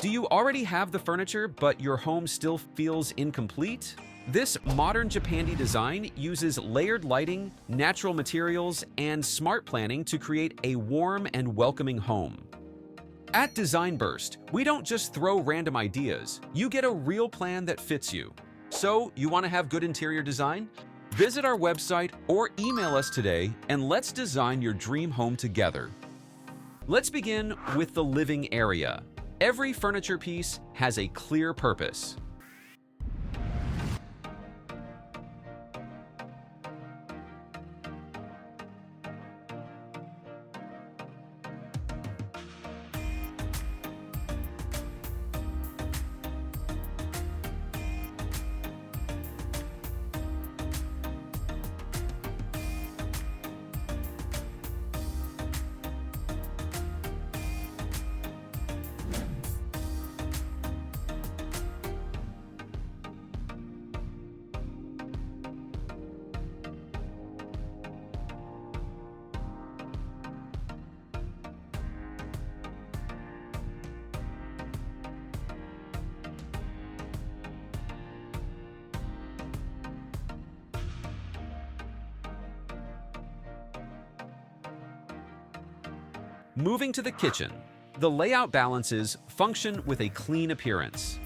Do you already have the furniture, but your home still feels incomplete? This modern Japandi design uses layered lighting, natural materials, and smart planning to create a warm and welcoming home. At Design Burst, we don't just throw random ideas, you get a real plan that fits you. So, you want to have good interior design? Visit our website or email us today and let's design your dream home together. Let's begin with the living area. Every furniture piece has a clear purpose. Moving to the kitchen, the layout balances function with a clean appearance.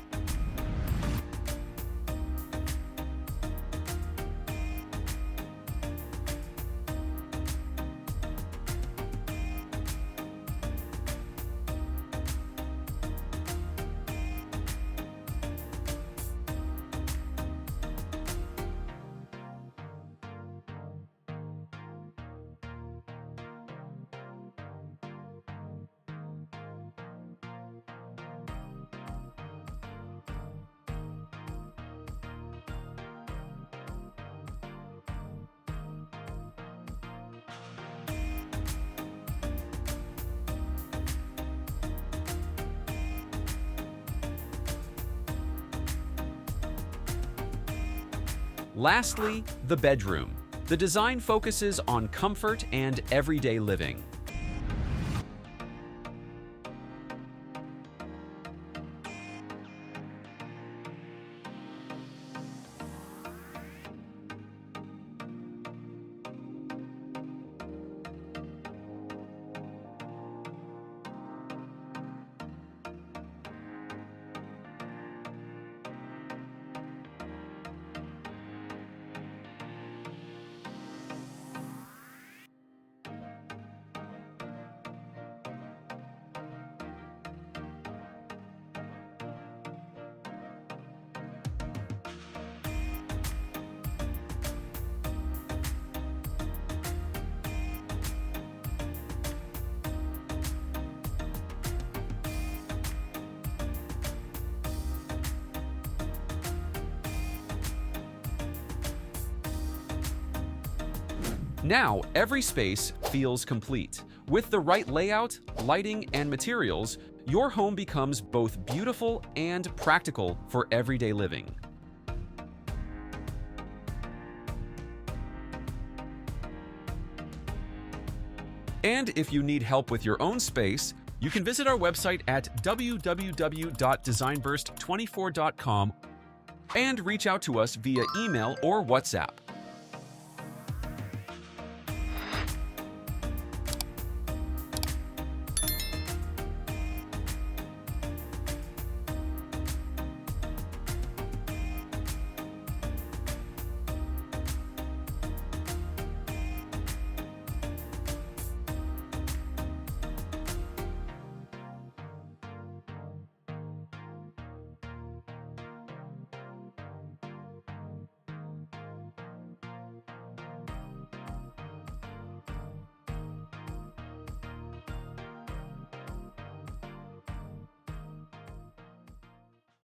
Lastly, the bedroom. The design focuses on comfort and everyday living. Now, every space feels complete. With the right layout, lighting, and materials, your home becomes both beautiful and practical for everyday living. And if you need help with your own space, you can visit our website at www.designburst24.com and reach out to us via email or WhatsApp.